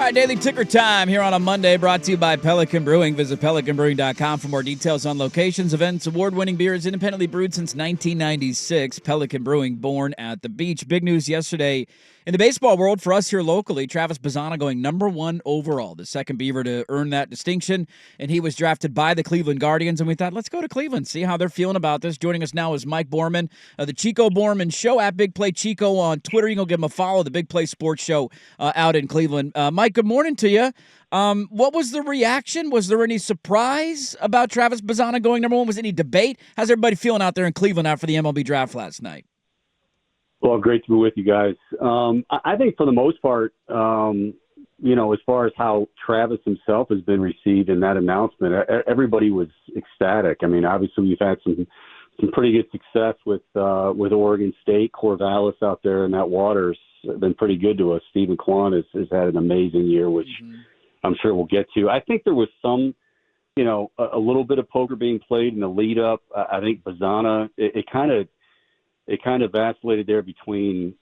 All right, Daily Ticker Time here on a Monday, brought to you by Pelican Brewing. Visit pelicanbrewing.com for more details on locations, events, award-winning beers, independently brewed since 1996. Pelican Brewing, born at the beach. Big news yesterday in the baseball world for us here locally. Travis Bazzana going #1 overall, the second Beaver to earn that distinction, and he was drafted by the Cleveland Guardians, and we thought, let's go to Cleveland, see how they're feeling about this. Joining us now is Mike Bormann of the Chico Bormann Show at Big Play Chico on Twitter. You can go give him a follow, the Big Play Sports Show out in Cleveland. Mike, good morning to you. What was the reaction? Was there any surprise about Travis Bazzana going #1? Was there any debate? How's everybody feeling out there in Cleveland after the MLB draft last night? Well, great to be with you guys. I think for the most part, as far as how Travis himself has been received in that announcement, everybody was ecstatic. I mean, obviously we've had some pretty good success with Oregon State. Corvallis out there in that water's been pretty good to us. Stephen Kwan has had an amazing year, which I'm sure we'll get to. I think there was some, a little bit of poker being played in the lead up. I think Bazzana, it kind of vacillated there between,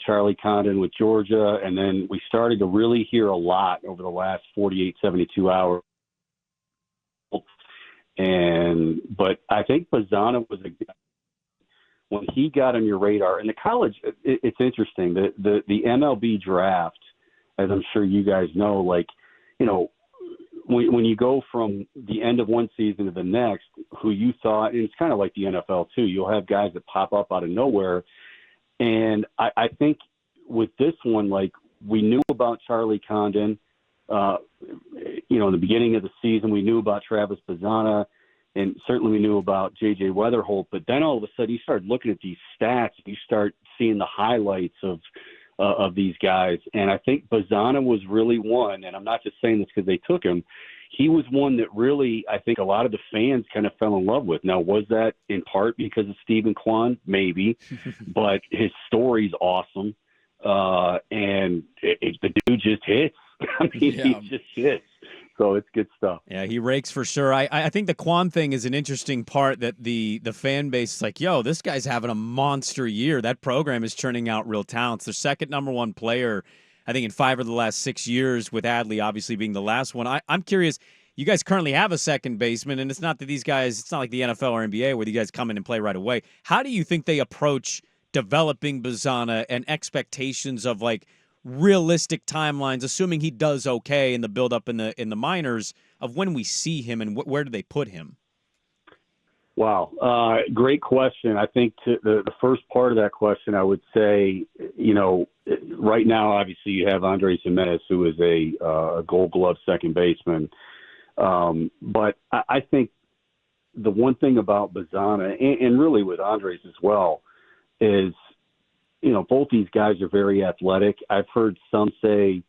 Charlie Condon with Georgia, and then we started to really hear a lot over the last 48, 72 hours. But I think Bazzana was when he got on your radar. In the college, it's interesting. The MLB draft, as I'm sure you guys know, when you go from the end of one season to the next, who you thought, and it's kind of like the NFL too, you'll have guys that pop up out of nowhere. And I think with this one, we knew about Charlie Condon, in the beginning of the season, we knew about Travis Bazzana, and certainly we knew about J.J. Weatherholt. But then all of a sudden you start looking at these stats, you start seeing the highlights of these guys. And I think Bazzana was really one, and I'm not just saying this because they took him. He was one that really, I think a lot of the fans kind of fell in love with. Now, was that in part because of Stephen Kwan? Maybe. But his story's awesome. And the dude just hits. I mean, he just hits. So it's good stuff. Yeah, he rakes for sure. I think the Kwan thing is an interesting part that the fan base is like, yo, this guy's having a monster year. That program is churning out real talents. Their second #1 player, I think, in 5 of the last 6 years, with Adley obviously being the last one. I'm curious, you guys currently have a second baseman, and it's not that these guys, it's not like the NFL or NBA where you guys come in and play right away. How do you think they approach developing Bazzana and expectations of realistic timelines, assuming he does okay in the build-up in the minors, of when we see him and where do they put him? Wow. Great question. I think the first part of that question, I would say, right now, obviously you have Andres Jimenez, who is a Gold Glove second baseman. But I think the one thing about Bazzana, and really with Andres as well, is, both these guys are very athletic. I've heard some say,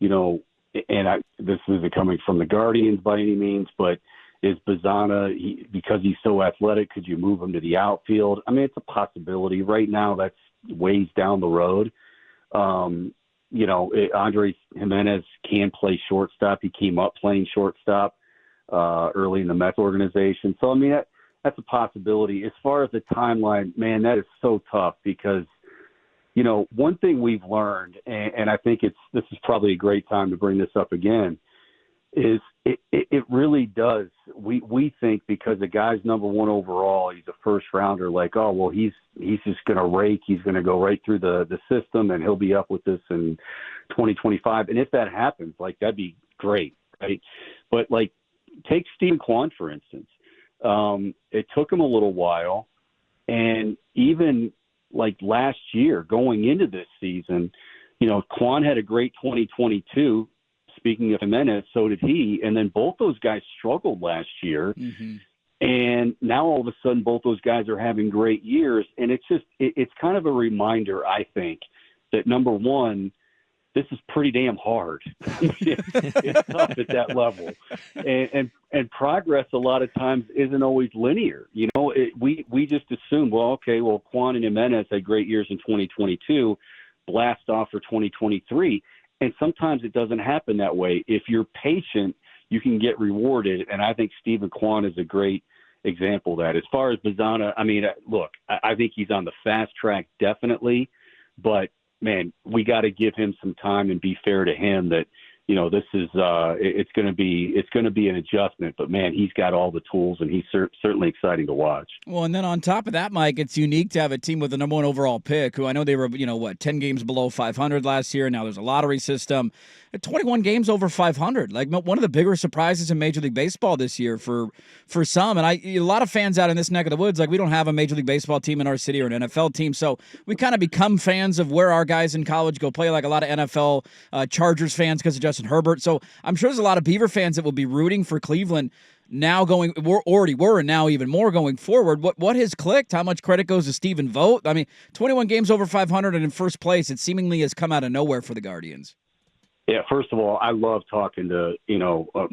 this isn't coming from the Guardians by any means, but is Bazzana, because he's so athletic, could you move him to the outfield? I mean, it's a possibility. Right now, that's ways down the road. Andres Jimenez can play shortstop. He came up playing shortstop early in the Mets organization. So, I mean, that's a possibility. As far as the timeline, man, that is so tough because, one thing we've learned, and I think this is probably a great time to bring this up again, is it really does. We think because the guy's #1 overall, he's a first rounder, he's just going to rake. He's going to go right through the system, and he'll be up with this in 2025. And if that happens, that'd be great, right? But take Stephen Kwan, for instance. It took him a little while, and even last year going into this season, Kwan had a great 2022. Speaking of Jimenez, so did he. And then both those guys struggled last year. Mm-hmm. And now all of a sudden both those guys are having great years. And it's kind of a reminder, I think, that #1, this is pretty damn hard. It's tough at that level. And progress a lot of times isn't always linear. We just assume, Kwan and Jimenez had great years in 2022, blast off for 2023. And sometimes it doesn't happen that way. If you're patient, you can get rewarded. And I think Stephen Kwan is a great example of that. As far as Bazzana, I mean, look, I think he's on the fast track, definitely. But, man, we got to give him some time and be fair to him that, this is it's going to be an adjustment. But man, he's got all the tools, and he's certainly exciting to watch. Well, and then on top of that, Mike, it's unique to have a team with the number one overall pick, who I know they were 10 games below 500 last year. Now there's a lottery system. 21 games over 500, like one of the bigger surprises in Major League Baseball this year for some. And a lot of fans out in this neck of the woods, like we don't have a Major League Baseball team in our city or an NFL team, so we kind of become fans of where our guys in college go play, like a lot of NFL Chargers fans because of Justin Herbert. So I'm sure there's a lot of Beaver fans that will be rooting for Cleveland now and now even more going forward. What has clicked? How much credit goes to Stephen Vogt? I mean, 21 games over 500 and in first place, it seemingly has come out of nowhere for the Guardians. Yeah, first of all, I love talking to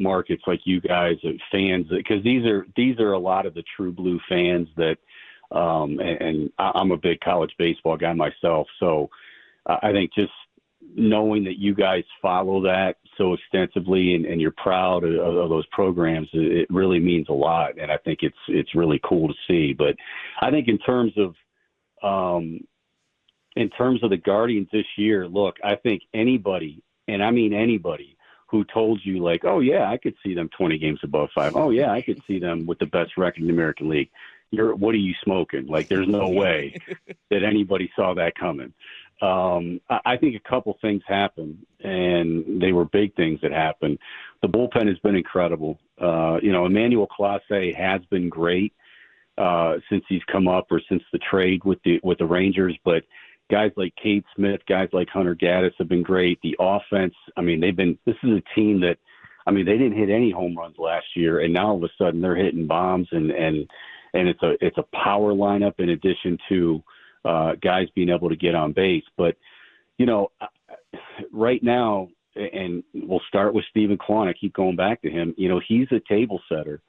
markets like you guys, fans, because these are a lot of the true blue fans that, and I'm a big college baseball guy myself, so I think just knowing that you guys follow that so extensively and you're proud of those programs, it really means a lot, and I think it's really cool to see. But I think in terms of the Guardians this year, look, I think anybody. And I mean anybody who told you like, oh yeah, I could see them 20 games above 5. Oh yeah, I could see them with the best record in the American League. What are you smoking? Like, there's no way that anybody saw that coming. I think a couple things happened, and they were big things that happened. The bullpen has been incredible. Emmanuel Clase has been great since he's come up, or since the trade with the Rangers, but guys like Cade Smith, guys like Hunter Gaddis have been great. The offense, I mean, this is a team that, I mean, they didn't hit any home runs last year, and now all of a sudden they're hitting bombs, and it's a power lineup in addition to guys being able to get on base. But, right now, and we'll start with Stephen Kwan, I keep going back to him, he's a table setter.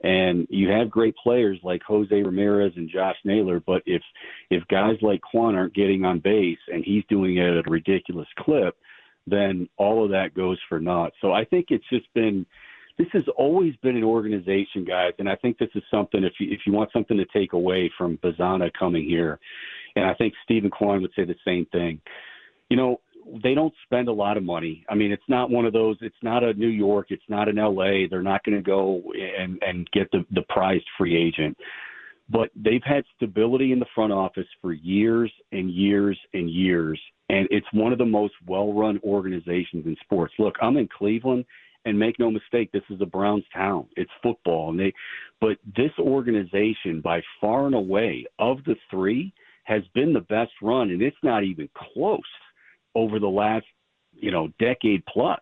And you have great players like Jose Ramirez and Josh Naylor, but if guys like Kwan aren't getting on base and he's doing it at a ridiculous clip, then all of that goes for naught. So I think this has always been an organization, guys, and I think this is something, if you want something to take away from Bazzana coming here, and I think Stephen Kwan would say the same thing, they don't spend a lot of money. I mean, it's not one of those, it's not a New York, it's not an LA. They're not going to go and get the prized free agent. But they've had stability in the front office for years and years and years. And it's one of the most well-run organizations in sports. Look, I'm in Cleveland, and make no mistake, this is a Browns town. It's football. But this organization, by far and away, of the three, has been the best run, and it's not even close over the last, decade plus.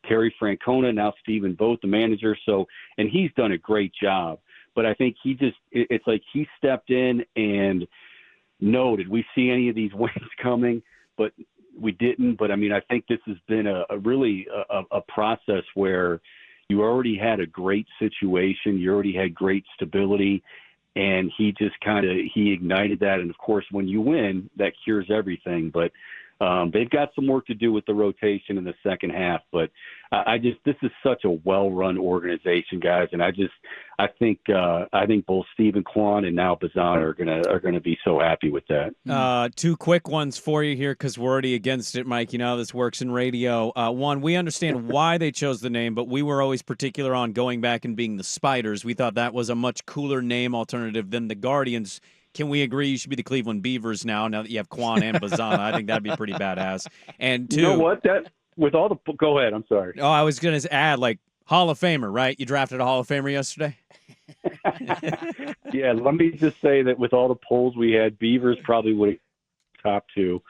Terry Francona, now Stephen Vogt, the manager. So, and he's done a great job. But I think it's like he stepped in and did we see any of these wins coming? But we didn't. But I mean, I think this has been a really process where you already had a great situation. You already had great stability. And he just he ignited that. And of course, when you win, that cures everything. But they've got some work to do with the rotation in the second half, but this is such a well-run organization, guys, and I think both Stephen Kwan and now Bazzana are gonna be so happy with that. Two quick ones for you here, because we're already against it, Mike. You know how this works in radio. One, we understand why they chose the name, but we were always particular on going back and being the Spiders. We thought that was a much cooler name alternative than the Guardians. Can we agree you should be the Cleveland Beavers now that you have Kwan and Bazzana? I think that'd be pretty badass. And two, you know what? Go ahead. I'm sorry. Oh, I was going to add, Hall of Famer, right? You drafted a Hall of Famer yesterday? Yeah, let me just say that with all the polls we had, Beavers probably would have top two.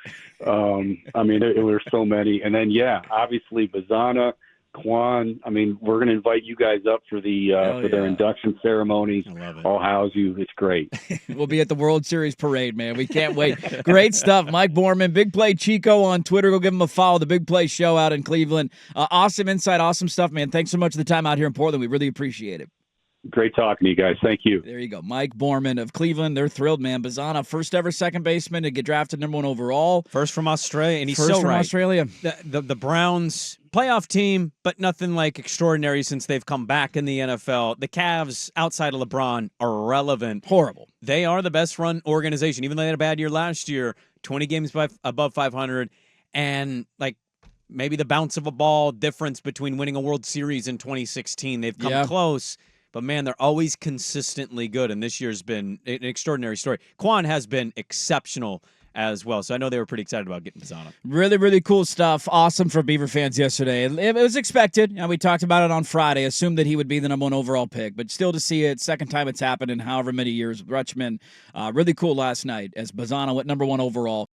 I mean, there were so many. And then, obviously Bazzana, Kwan. I mean, we're going to invite you guys up for their induction ceremonies. I love it. I'll house you. It's great. We'll be at the World Series parade, man. We can't wait. Great stuff. Mike Bormann, Big Play Chico on Twitter. Go give him a follow. The Big Play Show out in Cleveland. Awesome insight. Awesome stuff, man. Thanks so much for the time out here in Portland. We really appreciate it. Great talking to you guys. Thank you. There you go. Mike Bormann of Cleveland. They're thrilled, man. Bazzana, first ever second baseman to get drafted number 1 overall. First from Australia, and he's first so from right. Australia. The Browns, playoff team, but nothing extraordinary since they've come back in the NFL. The Cavs, outside of LeBron, are irrelevant. Horrible. They are the best run organization, even though they had a bad year last year, 20 games above 500. And, maybe the bounce of a ball difference between winning a World Series in 2016. They've come close, but man, they're always consistently good. And this year's been an extraordinary story. Quan has been exceptional as well. So I know they were pretty excited about getting Bazzana. Really, really cool stuff. Awesome for Beaver fans yesterday. It was expected. We talked about it on Friday. Assumed that he would be the number 1 overall pick, but still to see it, second time it's happened in however many years. Rutschman, really cool last night as Bazzana went number 1 overall.